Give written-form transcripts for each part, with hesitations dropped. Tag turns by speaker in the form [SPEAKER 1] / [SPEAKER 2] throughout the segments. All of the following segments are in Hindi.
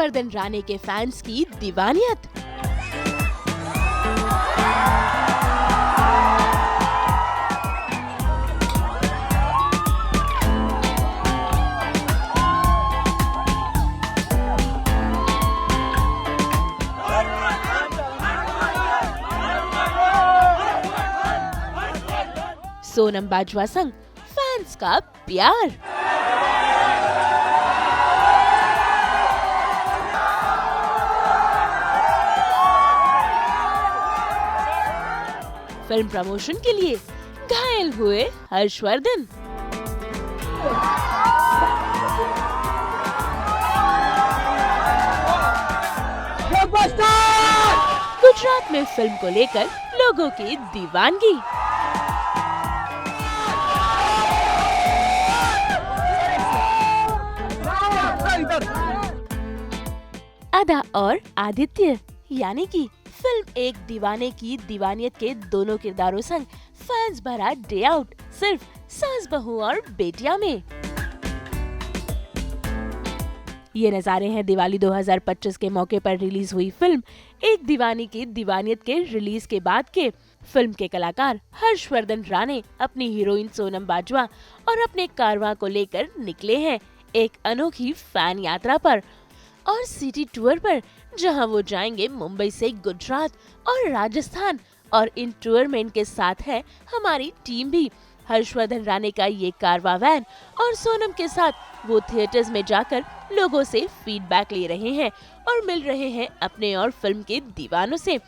[SPEAKER 1] हर्षवर्धन राणे के फैंस की दीवानियत। सोनम बाजवा संग फैंस का प्यार। फिल्म प्रमोशन के लिए घायल हुए हर्षवर्धन। गुजरात में फिल्म को लेकर लोगों की दीवानगी। अदा और आदित्य यानी कि फिल्म एक दीवाने की दीवानियत के दोनों किरदारों संग फैंस भरा डे आउट सिर्फ सास बहू और बेटिया में। ये नजारे हैं दिवाली 2025 के मौके पर रिलीज हुई फिल्म एक दीवानी की दीवानियत के रिलीज के बाद के। फिल्म के कलाकार हर्षवर्धन राणे अपनी हीरोइन सोनम बाजवा और अपने कारवां को लेकर निकले हैं एक अनोखी फैन यात्रा पर और सिटी टूर पर, जहां वो जाएंगे मुंबई से गुजरात और राजस्थान। और इन टूर में इनके साथ है हमारी टीम भी। हर्षवर्धन राणे का ये कारवां वैन और सोनम के साथ वो थिएटर्स में जाकर लोगों से फीडबैक ले रहे हैं और मिल रहे हैं अपने और फिल्म के दीवानों से।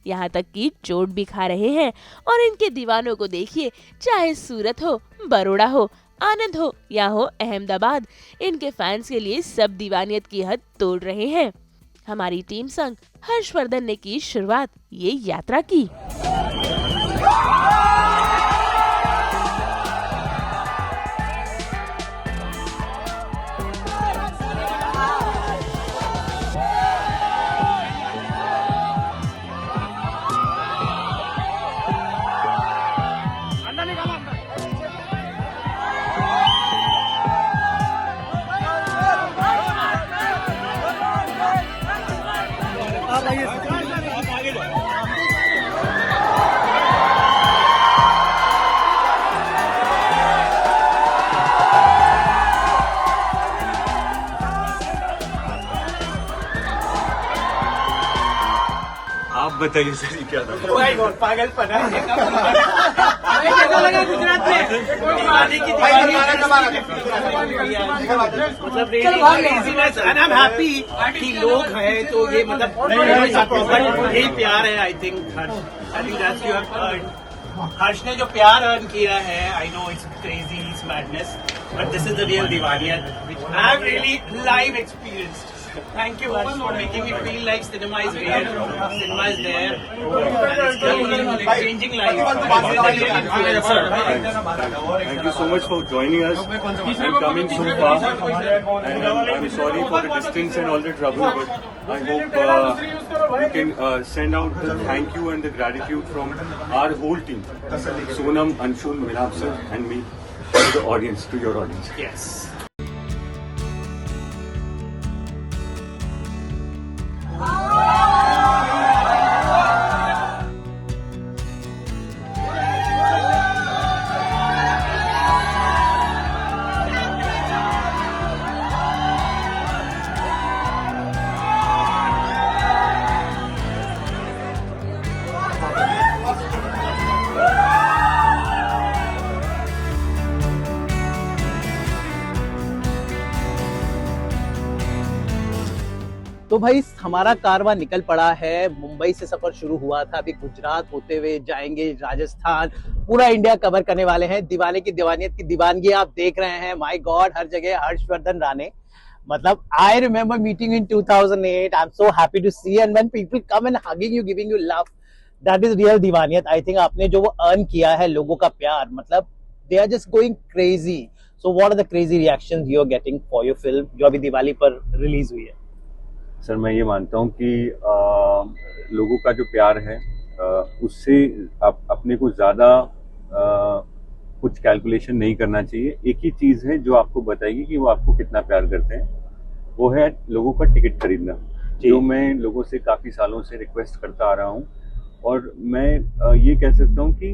[SPEAKER 1] यहाँ तक कि चोट भी खा रहे हैं। और इनके दीवानों को देखिए, चाहे सूरत हो, बड़ौदा हो, आनंद हो या हो अहमदाबाद, इनके फैंस के लिए सब दीवानियत की हद तोड़ रहे हैं। हमारी टीम संग हर्षवर्धन ने की शुरुआत ये यात्रा की।
[SPEAKER 2] आप बताइए सर, ये क्या था?
[SPEAKER 3] पागलपन है। कैसा लगा गुजरात में दीवाने की दीवानी? मतलब laziness and I am happy कि लोग हैं तो ये मतलब यही प्यार है। आई थिंक दैट्स योर हर्ष ने जो प्यार अर्न किया है, I know it's crazy, it's madness, but this is the real Deewaniyat which I have really live experienced. Thank you Harsh for making me feel like cinema is real, cinema is there, and it's changing lives.
[SPEAKER 2] Thank you so much for joining us and coming so far. And I'm sorry for the distance and all the trouble, but I hope you can send out the thank you and the gratitude from our whole team, Sonam, Anshul, Milap sir, and me, to the audience, to your audience.
[SPEAKER 3] Yes.
[SPEAKER 4] तो भाई हमारा कारवां निकल पड़ा है। मुंबई से सफर शुरू हुआ था, अभी गुजरात होते हुए जाएंगे राजस्थान, पूरा इंडिया कवर करने वाले हैं। दीवाने की दीवानियत की दीवानगी आप देख रहे हैं। माय गॉड, हर जगह हर्षवर्धन राणे। मतलब I remember meeting in 2008, I am so happy to see, and when people come and hugging you, giving you love, that is real deewaniyat. I think आपने जो वो अर्न किया है लोगों का प्यार, मतलब they are just going crazy. So what are the crazy reactions you are getting for your film जो अभी दिवाली पर रिलीज हुई है?
[SPEAKER 2] सर, मैं ये मानता हूँ कि लोगों का जो प्यार है उससे अपने को ज़्यादा कुछ कैलकुलेशन नहीं करना चाहिए। एक ही चीज़ है जो आपको बताएगी कि वो आपको कितना प्यार करते हैं, वो है लोगों का टिकट खरीदना,
[SPEAKER 4] जी।
[SPEAKER 2] जो मैं लोगों से काफ़ी सालों से रिक्वेस्ट करता आ रहा हूँ। और मैं ये कह सकता हूँ कि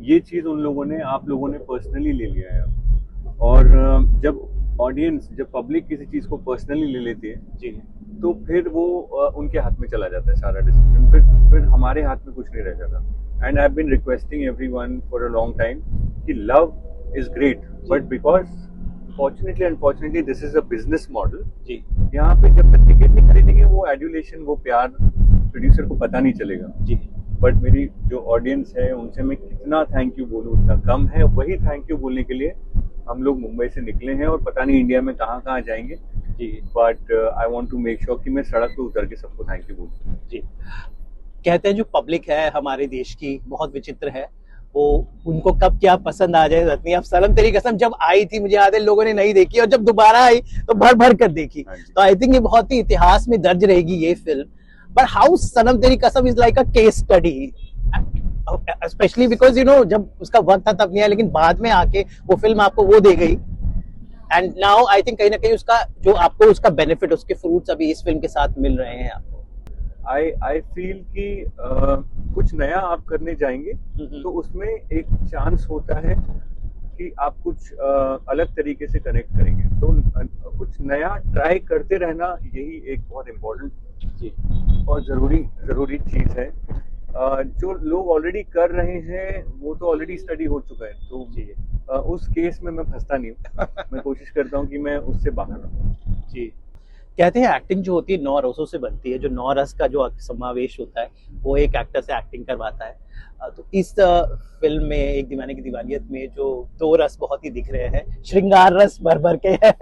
[SPEAKER 2] ये चीज़ उन लोगों ने, आप लोगों ने पर्सनली ले लिया है। और जब ऑडियंस, जब पब्लिक किसी चीज़ को पर्सनली ले लेती है
[SPEAKER 4] जी।
[SPEAKER 2] तो फिर वो उनके हाथ में चला जाता है सारा डिसीजन, फिर हमारे हाथ में कुछ नहीं रह जाता। And I have been requesting everyone for a long time कि love is great, but because fortunately unfortunately this is a business model.
[SPEAKER 4] जी।
[SPEAKER 2] यहाँ पे जब तक टिकट नहीं खरीदेंगे वो एड्यूलेशन, वो प्यार प्रोड्यूसर को पता नहीं चलेगा।
[SPEAKER 4] जी।
[SPEAKER 2] बट मेरी जो ऑडियंस है उनसे मैं कितना थैंक यू बोलूँ उतना कम है। वही थैंक यू बोलने के लिए हम लोग मुंबई से निकले हैं और पता नहीं इंडिया में कहाँ कहाँ जाएंगे।
[SPEAKER 4] जी।
[SPEAKER 2] But I want to make sure कि मैं सड़क पे उतर के सबको थैंक यू बोलूँ।
[SPEAKER 4] जी। कहते हैं जो पब्लिक है हमारे देश की बहुत विचित्र है, वो उनको कब क्या पसंद आ जाए रत्नी। अब सनम तेरी कसम जब आई थी मुझे याद है लोगों ने नहीं देखी, और जब दोबारा आई तो भर भर कर देखी।
[SPEAKER 2] हाँ जी।
[SPEAKER 4] तो आई थिंक ये बहुत ही इतिहास में दर्ज रहेगी ये फिल्म। बट हाउ सनम तेरी कसम is like a case study, specially because you know जब उसका वक्त था तब नहीं आया, लेकिन बाद में आके वो फिल्म आपको वो दे गई। एंड नाउ आई थिंक कहीं ना कहीं उसका जो आपको उसका बेनिफिट, उसके फ्रूट्स अभी इस फिल्म के साथ मिल रहे हैं आपको।
[SPEAKER 2] आई फील कि कुछ नया आप करने जाएंगे तो उसमें एक चांस होता है कि आप कुछ अलग तरीके से कनेक्ट करेंगे। तो कुछ नया ट्राई करते रहना यही एक बहुत इम्पोर्टेंट और ज़रूरी चीज़ है। जो लोग ऑलरेडी कर रहे हैं वो तो ऑलरेडी स्टडी हो चुका है, तो उस केस में मैं फंसता नहीं हूँ। मैं कोशिश करता हूँ कि मैं उससे बाहर रहूँ।
[SPEAKER 4] जी। कहते हैं एक्टिंग जो होती है 9 रसों से बनती है, जो 9 रस का जो समावेश होता है वो एक एक्टर से एक्टिंग करवाता है। तो इस फिल्म में एक दीवाने की दीवानियत में जो 2 रस बहुत ही दिख रहे हैं, श्रृंगार रस भर भर के है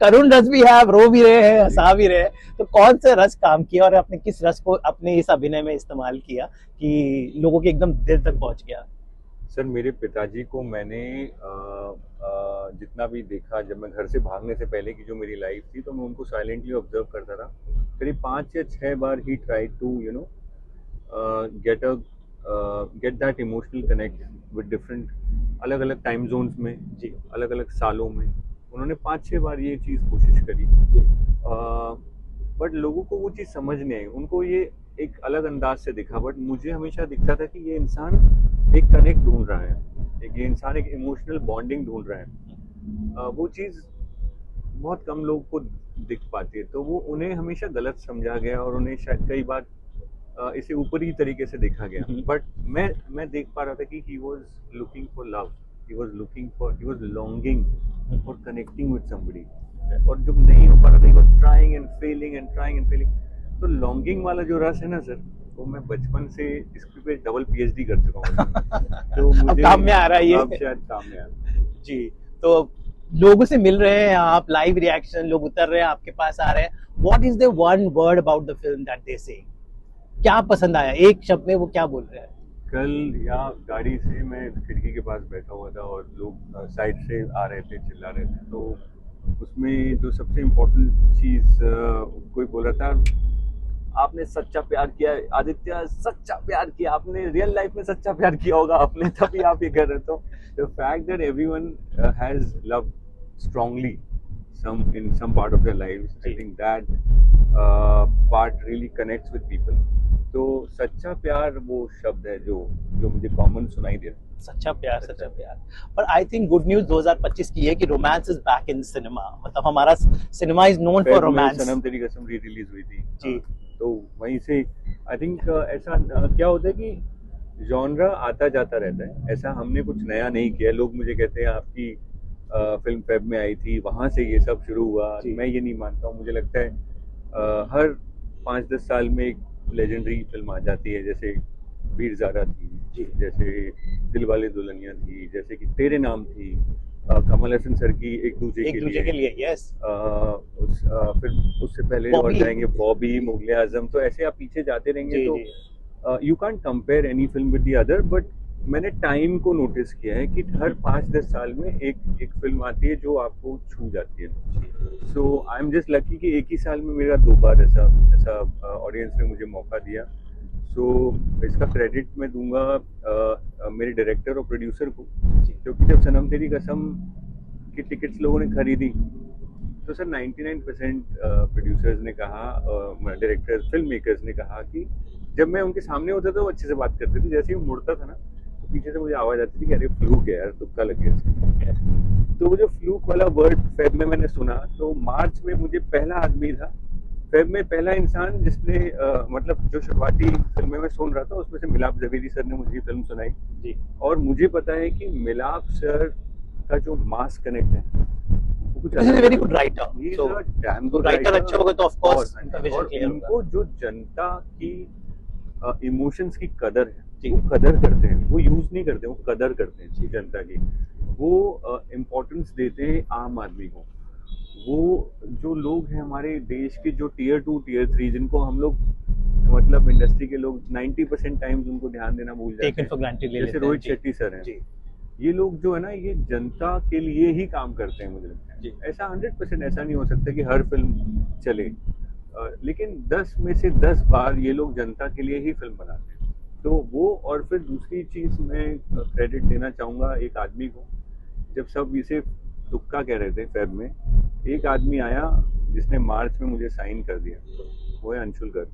[SPEAKER 4] करुण रस भी है, आप रो भी रहे हैं, हंसा भी रहे हैं। तो कौन से रस काम किया और आपने किस रस को अपने इस अभिनय में इस्तेमाल किया कि लोगों के एकदम दिल तक पहुंच गया?
[SPEAKER 2] सर, मेरे पिताजी को मैंने जितना भी देखा, जब मैं घर से भागने से पहले की जो मेरी लाइफ थी, तो मैं उनको साइलेंटली ऑब्जर्व करता था। करीब 5 या 6 बार ही try to get that emotional connect with different, अलग अलग टाइम जोन्स में जी, अलग अलग सालों में उन्होंने 5-6 बार ये चीज़ कोशिश करी। बट लोगों को वो चीज़ समझ नहीं आई, उनको ये एक अलग अंदाज से दिखा। बट मुझे हमेशा दिखता था कि ये इंसान एक कनेक्ट ढूंढ रहा है, ये इंसान एक इमोशनल बॉन्डिंग ढूंढ रहा है। वो चीज़ बहुत कम लोग को दिख पाती है, तो वो उन्हें हमेशा गलत समझा गया और उन्हें शायद कई बार इसे ऊपरी तरीके से देखा गया। बट मैं देख पा रहा था कि he was looking for love, he was longing for connecting with somebody, और जब नहीं हो पा रहा था, he was trying and failing. तो लॉन्गिंग वाला जो रस है ना सर, वो मैं बचपन से इसके पे डबल PhD कर चुका हूँ। तो मुझे
[SPEAKER 4] काम में आ रहा है ये,
[SPEAKER 2] अब शायद काम में आ रहा है
[SPEAKER 4] जी। तो लोगों से मिल रहे हैं आप, लाइव रिएक्शन, लोग उतर रहे हैं आपके पास आ रहे हैं। What is the one word about the film that they से? क्या पसंद आया एक शब्द में, वो क्या बोल रहे हैं?
[SPEAKER 2] कल यहाँ गाड़ी से मैं खिड़की के पास बैठा हुआ था और लोग साइड से आ रहे थे, चिल्ला रहे थे। तो उसमें जो सबसे इम्पोर्टेंट चीज़ कोई बोल रहा था, आपने सच्चा प्यार किया आदित्य, सच्चा प्यार किया आपने, रियल लाइफ में सच्चा प्यार किया होगा आपने, तभी आप ये कर रहे। तो the fact that everyone has love strongly in some part of their lives, I think that part really connects with people. तो सच्चा प्यार वो शब्द है जो मुझे कॉमन सुनाई दे रहा है।
[SPEAKER 4] सच्चा प्यार। पर आई थिंक गुड न्यूज 2025 की है कि romance is back in cinema. मतलब हमारा cinema is known for romance.
[SPEAKER 2] Sanam Teri Kasam re release हुई थी
[SPEAKER 4] जी,
[SPEAKER 2] तो वहीं से आई थिंक ऐसा क्या होता है कि जॉनरा आता जाता रहता है। ऐसा हमने कुछ नया नहीं किया। लोग मुझे कहते हैं आपकी फिल्म फेब में आई थी, वहाँ से ये सब शुरू हुआ। मैं ये नहीं मानता हूँ। मुझे लगता है हर 5-10 साल में एक लेजेंडरी फिल्म आ जाती है, जैसे वीर ज़ारा थी, जैसे दिलवाले दुल्हनिया थी, जैसे कि तेरे नाम थी, कमल हसन सर की एक दूजे के लिए यस, फिर उससे पहले और जाएंगे बॉबी, मुगले आजम। तो ऐसे आप पीछे जाते रहेंगे। तो you can't compare any film with the other. But मैंने टाइम को नोटिस किया है कि हर 5-10 साल में एक फिल्म आती है जो आपको छू जाती है। सो आई एम जस्ट लकी कि एक ही साल में मेरा 2 बार ऐसा ऑडियंस ने मुझे मौका दिया। सो इसका क्रेडिट मैं दूंगा मेरे डायरेक्टर और प्रोड्यूसर को, क्योंकि जब सनम तेरी कसम की टिकट्स लोगों ने खरीदी तो सर 99% प्रोड्यूसर्स ने कहा, डायरेक्टर्स, फिल्म मेकर्स ने कहा कि जब मैं उनके सामने होता था वो अच्छे से बात करते थे, जैसे ही मुड़ता था ना तो पीछे से मुझे आवाज आती थी कि अरे फ्लूक है यार, तुक्का लग गया इसको। तो वो जो फ्लूक वाला वर्ड फेब में मैंने सुना, तो मार्च में मुझे पहला आदमी था, फेब में पहला इंसान जिसने मतलब जो शुरुआती फिल्में में सुन रहा था उसमें से मिलाप जवेरी सर ने मुझे ये फिल्म सुनाई जी। और मुझे पता है कि मिलाप सर का जो मास कनेक्ट है,
[SPEAKER 4] very good writer,
[SPEAKER 2] so damn good
[SPEAKER 4] writer अच्छा होगा तो ऑफ कोर्स उनका विजन
[SPEAKER 2] और
[SPEAKER 4] क्लियर होगा।
[SPEAKER 2] उनको जो जनता की इमोशंस की कदर है, वो कदर करते हैं, वो यूज नहीं करते, वो कदर करते हैं जनता की, वो इम्पोर्टेंस देते हैं आम आदमी को। वो जो लोग हैं हमारे देश के जो टीयर 2 टीयर 3 जिनको हम लोग मतलब इंडस्ट्री के लोग 90% टाइम्स उनको ध्यान देना भूल जाते हैं, जैसे रोहित शेट्टी सर हैं, ये लोग जो है ना ये जनता के लिए ही काम करते हैं। मुझे लगता है ऐसा 100% ऐसा नहीं हो सकता कि हर फिल्म चले, लेकिन 10 में से 10 बार ये लोग जनता के लिए ही फिल्म बनाते हैं। तो वो, और फिर दूसरी चीज मैं क्रेडिट देना चाहूंगा एक आदमी को, जब सब इसे तुक्का कह रहे थे फेब में, एक आदमी आया जिसने मार्च में मुझे साइन कर दिया, वो है अंशुल गर्ग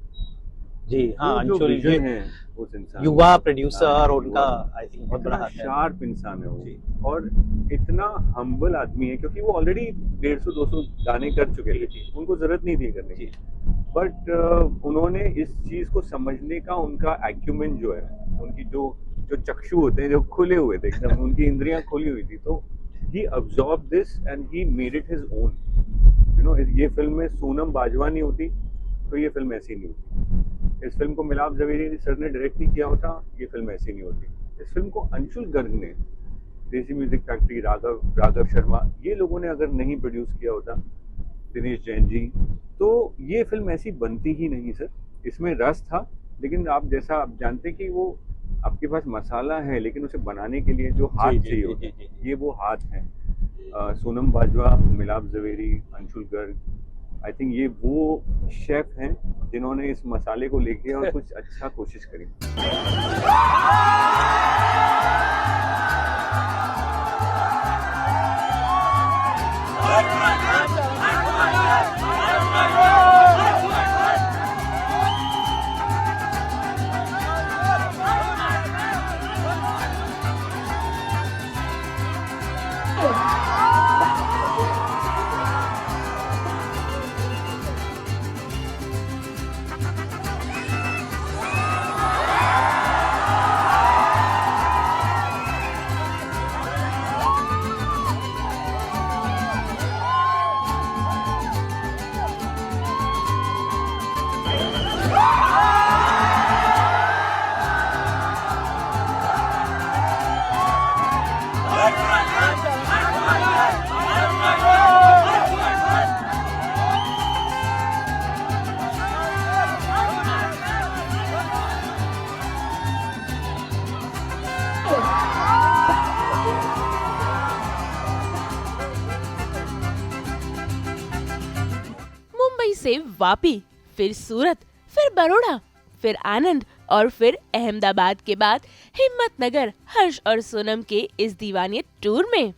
[SPEAKER 4] जी। हाँ,
[SPEAKER 2] अंशुल है उस इंसान,
[SPEAKER 4] युवा प्रोड्यूसर, उनका आई थिंक बहुत बड़ा हाथ है,
[SPEAKER 2] शार्प इंसान है वो, और इतना हम्बल आदमी है क्योंकि वो ऑलरेडी 150-200 गाने कर चुके थे, उनको जरूरत नहीं थी करने की, बट उन्होंने इस चीज को समझने का उनका एक्यूमेंट जो है, उनकी जो चक्षु होते हैं जो खुले हुए थे एकदम, उनकी इंद्रियां खुली हुई थी, तो he absorbed this and he made it his own, you know। ये फिल्म में सोनम बाजवा नहीं होती तो ये फिल्म ऐसी नहीं होती, इस फिल्म को मिलाप जवेरी सर ने डायरेक्ट नहीं किया होता, ये फिल्म ऐसी नहीं होती, इस फिल्म को अंशुल गर्ग ने, देसी म्यूजिक फैक्ट्री, राघव शर्मा, ये लोगों ने अगर नहीं प्रोड्यूस किया होता, दिनेश जैन जी, तो ये फिल्म ऐसी बनती ही नहीं सर। इसमें रस था, लेकिन आप जैसा आप जानते कि वो आपके पास मसाला है, लेकिन उसे बनाने के लिए जो हाथ चाहिए होता है, ये वो हाथ है। सोनम बाजवा, मिलाप जवेरी, अंशुल गर्ग, आई थिंक ये वो शेफ हैं जिन्होंने इस मसाले को लेके और कुछ अच्छा कोशिश करी।
[SPEAKER 1] मुंबई से वापी, फिर सूरत, फिर बड़ौदा, फिर आनंद और फिर अहमदाबाद के बाद हिम्मतनगर हर्ष और सोनम के इस दीवानियत टूर में।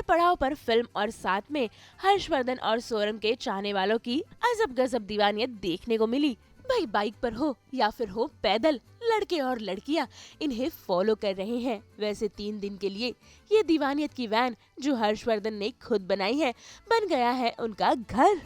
[SPEAKER 1] पड़ाव पर फिल्म और साथ में हर्षवर्धन और सोनम के चाहने वालों की अजब गजब दीवानियत देखने को मिली, भाई बाइक पर हो या फिर हो पैदल, लड़के और लड़कियां इन्हें फॉलो कर रहे हैं। वैसे 3 दिन के लिए ये दीवानियत की वैन जो हर्षवर्धन ने खुद बनाई है बन गया है उनका घर।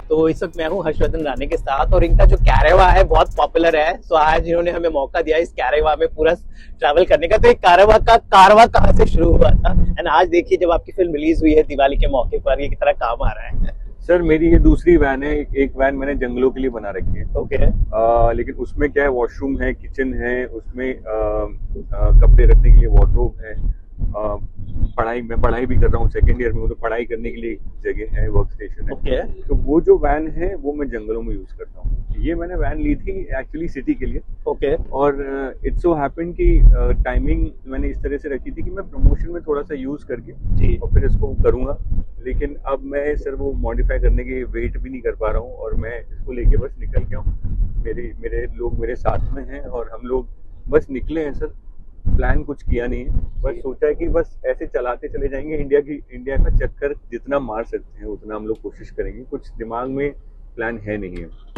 [SPEAKER 4] तो इस वक्त मैं हूँ हर्षवर्धन राणे के साथ और इनका जो कैरेवा है बहुत पॉपुलर है। तो आज इन्होंने हमें मौका दिया इस कैरेवा में पूरा ट्रैवल करने का। तो एक कारवा कहाँ से शुरू हुआ था एंड आज देखिए जब आपकी फिल्म रिलीज हुई है दिवाली के मौके पर, ये कितना काम आ रहा है।
[SPEAKER 2] सर मेरी ये दूसरी वैन है। एक वैन मैंने जंगलों के लिए बना रखी है।
[SPEAKER 4] ओके।
[SPEAKER 2] लेकिन उसमें क्या है, वॉशरूम है, किचन है, उसमें कपड़े रखने के लिए वार्डरोब है। मैं पढ़ाई भी कर रहा हूँ, सेकेंड ईयर में हूँ, तो पढ़ाई करने के लिए जगह है, वर्क स्टेशन है।
[SPEAKER 4] ओके।
[SPEAKER 2] तो वो जो वैन है वो मैं जंगलों में यूज करता हूँ। ये मैंने वैन ली थी एक्चुअली सिटी के लिए।
[SPEAKER 4] ओके।
[SPEAKER 2] और इट्स सो हैपेंड कि टाइमिंग मैंने इस तरह से रखी थी कि मैं प्रमोशन में थोड़ा सा यूज करके
[SPEAKER 4] जी
[SPEAKER 2] और फिर इसको करूंगा। लेकिन अब मैं सर वो मॉडिफाई करने के वेट भी नहीं कर पा रहा हूँ और मैं इसको लेके बस निकल गया हूँ। मेरे लोग मेरे साथ में हैं और हम लोग बस निकले हैं सर। प्लान कुछ किया नहीं है, बस सोचा है कि बस ऐसे चलाते चले जाएंगे। इंडिया का चक्कर जितना मार सकते हैं उतना हम लोग कोशिश करेंगे। कुछ दिमाग में प्लान है नहीं है।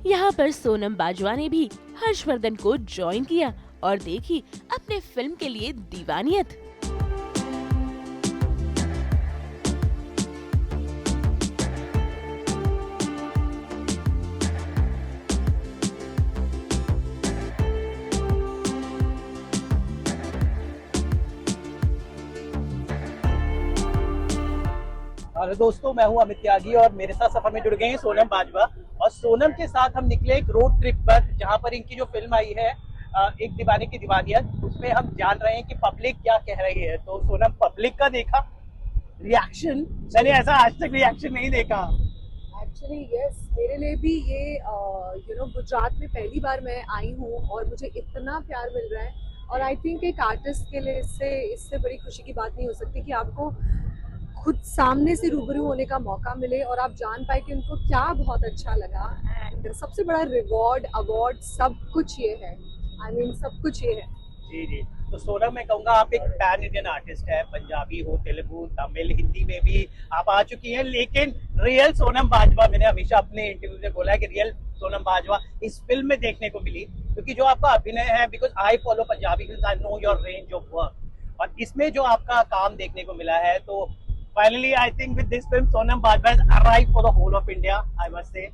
[SPEAKER 1] यहाँ पर सोनम बाजवा ने भी हर्षवर्धन को ज्वाइन किया और देखी अपने फिल्म के लिए दीवानियत।
[SPEAKER 4] हेलो दोस्तों, मैं हूं अमित त्यागी और मेरे साथ सफर में जुड़ गए हैं सोनम बाजवा। और सोनम के साथ हम निकले एक रोड ट्रिप पर जहां पर इनकी जो फिल्म आई है एक दीवाने की दीवानियत, उसमें हम जान रहे हैं कि पब्लिक क्या कह रही है। तो सोनम, पब्लिक का देखा रिएक्शन? मैंने ऐसा आज तक रिएक्शन नहीं देखा।
[SPEAKER 5] एक्चुअली यस, मेरे लिए भी ये गुजरात में पहली बार मैं आई हूँ और मुझे इतना प्यार मिल रहा है। और आई थिंक एक आर्टिस्ट के लिए इससे बड़ी खुशी की बात नहीं हो सकती कि आपको खुद सामने से रूबरू होने का मौका मिले और आप जान पाए कि उनको क्या बहुत अच्छा लगा। एंड सबसे बड़ा रिवॉर्ड, अवार्ड, सब कुछ ये है। सब कुछ ये है।
[SPEAKER 4] जी जी। तो सोनम, मैं कहूँगा आप एक पैन इंडियन आर्टिस्ट है। पंजाबी हो, तेलुगु, तमिल, हिंदी में भी आप आ चुकी हैं। लेकिन रियल सोनम बाजवा, मैंने हमेशा अपने इंटरव्यू में बोला है कि रियल सोनम बाजवा इस फिल्म में देखने को मिली, क्योंकि जो आपका अभिनय है, because I follow Punjabi film, I know your range of work, और इसमें जो आपका काम देखने को मिला है, तो finally I think with this film Sonam Bajwa has arrived for the whole of India, I must say.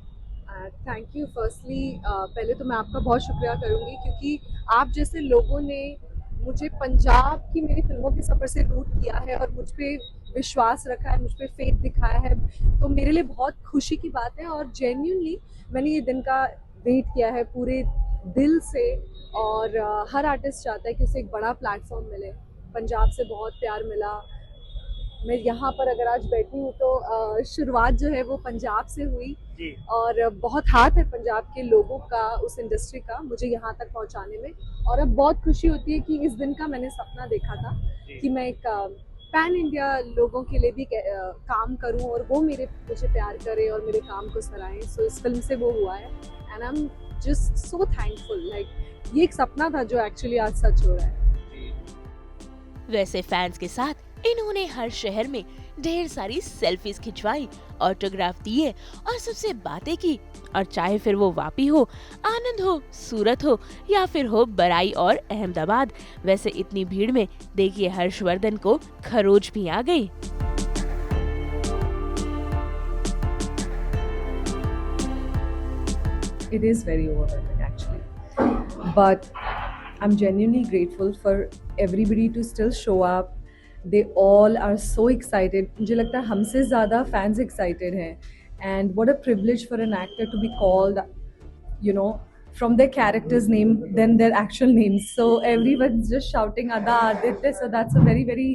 [SPEAKER 5] Thank you. Firstly पहले तो मैं आपका बहुत शुक्रिया करूंगी क्योंकि आप जैसे लोगों ने मुझे पंजाब की मेरी फिल्मों के सफ़र से रूट किया है और मुझ पे विश्वास रखा है, मुझ पे फेथ दिखाया है। तो मेरे लिए बहुत खुशी की बात है और जेन्युइनली मैंने ये दिन का वेट किया है पूरे दिल से। और हर आर्टिस्ट चाहता है कि उसे एक बड़ा प्लेटफॉर्म मिले। पंजाब से बहुत प्यार मिला, मैं यहाँ पर अगर आज बैठी हूँ तो शुरुआत जो है वो पंजाब से हुई
[SPEAKER 3] जी।
[SPEAKER 5] और बहुत हाथ है पंजाब के लोगों का, उस इंडस्ट्री का, मुझे यहाँ तक पहुँचाने में। और अब बहुत खुशी होती है कि इस दिन का मैंने सपना देखा था कि मैं एक पैन इंडिया लोगों के लिए भी काम करूं और वो मुझे प्यार करें और मेरे काम को सराहें। सो इस फिल्म से वो हुआ है and I am just so thankful. Like ये एक सपना था जो एक्चुअली आज सच हो रहा है।
[SPEAKER 1] वैसे फैंस के साथ इन्होंने हर शहर में ढेर सारी सेल्फीज खिंचवाई, ऑटोग्राफ दिए और सबसे बातें की। और चाहे फिर वो वापी हो, आनंद हो, सूरत हो या फिर हो बराई और अहमदाबाद, वैसे इतनी भीड़ में देखिए हर्षवर्धन को खरोच भी आ गई।
[SPEAKER 5] It is very overwhelming actually, but I'm genuinely grateful for everybody to still show up. They all are so excited. मुझे लगता है हमसे ज़्यादा fans excited हैं, and what a privilege for an actor to be called, you know, from their character's name than their actual names. So everyone's just shouting Ada, Aditya. So that's a very very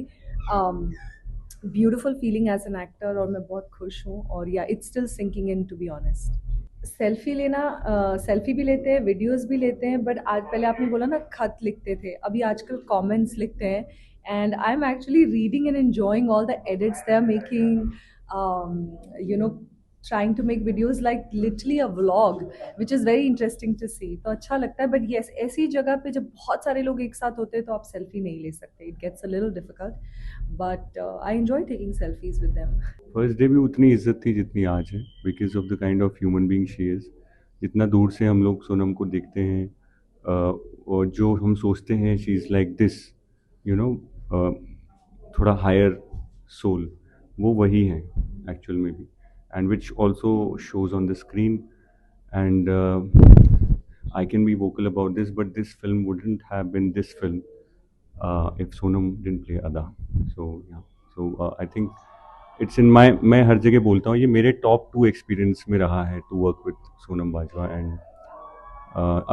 [SPEAKER 5] beautiful feeling as an actor, और मैं बहुत खुश हूँ। और yeah, it's still sinking in, to be honest. Selfie लेना, सेल्फी भी लेते हैं, वीडियोस भी लेते हैं, बट आज पहले आपने बोला ना खत लिखते थे, अभी आजकल कमेंट्स लिखते हैं। And I am actually reading and enjoying all the edits they are making, you know, trying to make videos like literally a vlog, which is very interesting to see. तो अच्छा लगता है, but yes, ऐसी जगह पे जब बहुत सारे लोग एक साथ होते हैं तो आप सेल्फी नहीं ले सकते, it gets a little difficult, but I enjoy taking selfies with them.
[SPEAKER 2] First day भी उतनी इज्जत थी जितनी आज है, because of the kind of human being she is. जितना दूर से हम लोग सोनम को देखते हैं और जो हम सोचते हैं she is like this, you know, थोड़ा हायर सोल, वो वही है एक्चुअल में भी, and which also shows on the screen. And I can be vocal about this, but this film wouldn't have been this film if Sonam didn't play Ada. So yeah, so I think it's in my, मैं हर जगह बोलता हूँ, ये मेरे top 2 experience में रहा है to work with Sonam Bajwa। and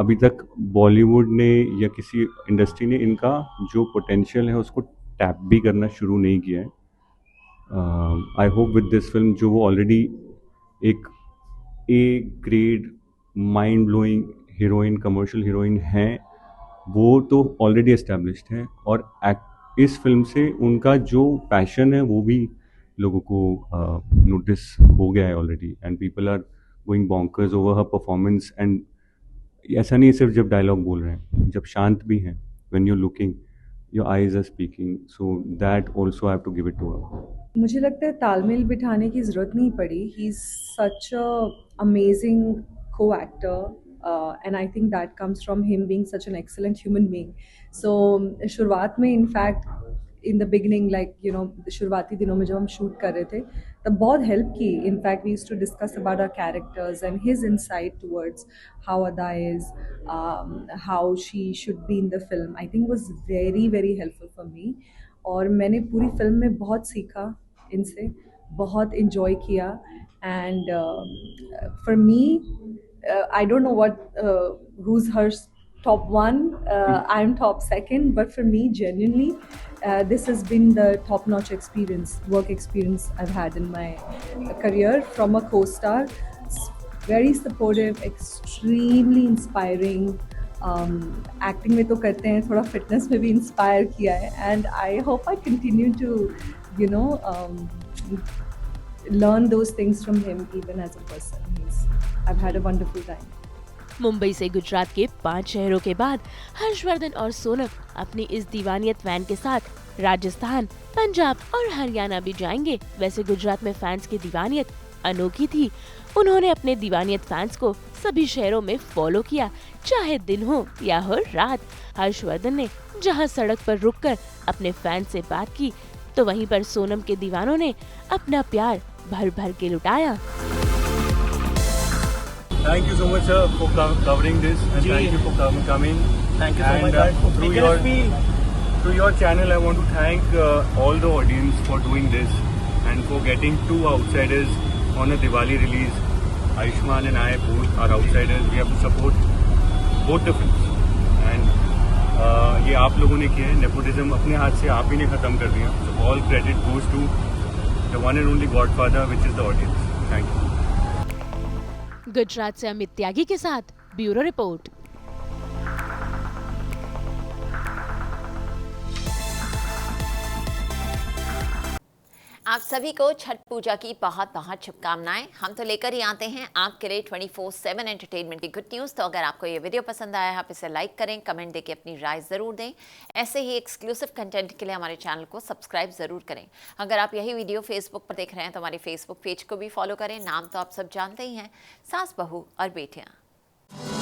[SPEAKER 2] अभी तक बॉलीवुड ने या किसी इंडस्ट्री ने इनका जो पोटेंशियल है उसको टैप भी करना शुरू नहीं किया है। I hope with this film, जो वो ऑलरेडी एक A grade mind blowing heroine, commercial heroine हैं, वो तो ऑलरेडी एस्टेब्लिश्ड है, और इस फिल्म से उनका जो पैशन है वो भी लोगों को नोटिस हो गया है already, and people are going bonkers over her performance. And ऐसा नहीं है सिर्फ जब डायलॉग बोल रहे हैं, जब शांत भी हैं, when you looking, your eyes are speaking, so that also I have to give it to her.
[SPEAKER 5] मुझे लगता है तालमेल बिठाने की ज़रूरत नहीं पड़ी। He is such a amazing co-actor and I think that comes from him being such an excellent human being. So शुरुआत में in fact in the beginning, like you know, शुरुआती दिनों में जब हम शूट कर रहे थे तब बहुत हेल्प की। In fact we used to discuss about our characters and his insight towards how Ada is, how she should be in the film, I think was very very helpful for me. और मैंने पूरी फिल्म में बहुत सीखा इनसे, बहुत इन्जॉय किया। And for me, I don't know what who's her top 1, I'm top 2, but for me genuinely this has been the top notch work experience I've had in my career from a co-star. Very supportive, extremely inspiring. Acting में तो करते हैं, थोड़ा फिटनेस में भी इंस्पायर किया है, and I hope I continue to you know learn those things from him even as a person. I have had a wonderful time.
[SPEAKER 1] Mumbai से गुजरात के 5 शहरों के बाद हर्षवर्धन और सोनम अपनी इस दीवानियत वैन के साथ राजस्थान, पंजाब और हरियाणा भी जाएंगे। वैसे गुजरात में फैंस की दीवानियत अनोखी थी। उन्होंने अपने दीवानियत फैंस को सभी शहरों में फॉलो किया, चाहे दिन हो या हो रात। हर्षवर्धन ने जहां सड़क पर रुककर अपने फैंस से बात की, तो वहीं पर सोनम के दीवानों ने अपना प्यार भर भर के लुटाया।
[SPEAKER 2] Thank you so much, sir, for covering this, and thank you for coming.
[SPEAKER 3] Thank you so
[SPEAKER 2] and,
[SPEAKER 3] much.
[SPEAKER 2] Through your channel, I want to thank all the audience for doing this and for getting 2 outsiders on a Diwali release. Ayushmann and I both are outsiders. We have to support both the films, and ये आप लोगों ने किया है, नेपोटिज्म अपने हाथ से आप ही ने खत्म कर दिया. So all credit goes to the one and only Godfather, which is the audience. Thank you.
[SPEAKER 1] Gujarat से अमित त्यागी के साथ ब्यूरो रिपोर्ट.
[SPEAKER 6] आप सभी को छठ पूजा की बहुत बहुत शुभकामनाएं. हम तो लेकर ही आते हैं आपके लिए 24/7 एंटरटेनमेंट की गुड न्यूज़. तो अगर आपको ये वीडियो पसंद आया है आप इसे लाइक करें, कमेंट देके अपनी राय ज़रूर दें. ऐसे ही एक्सक्लूसिव कंटेंट के लिए हमारे चैनल को सब्सक्राइब ज़रूर करें. अगर आप यही वीडियो फेसबुक पर देख रहे हैं तो हमारे फेसबुक पेज को भी फॉलो करें. नाम तो आप सब जानते ही हैं, सास बहू और बेटियाँ.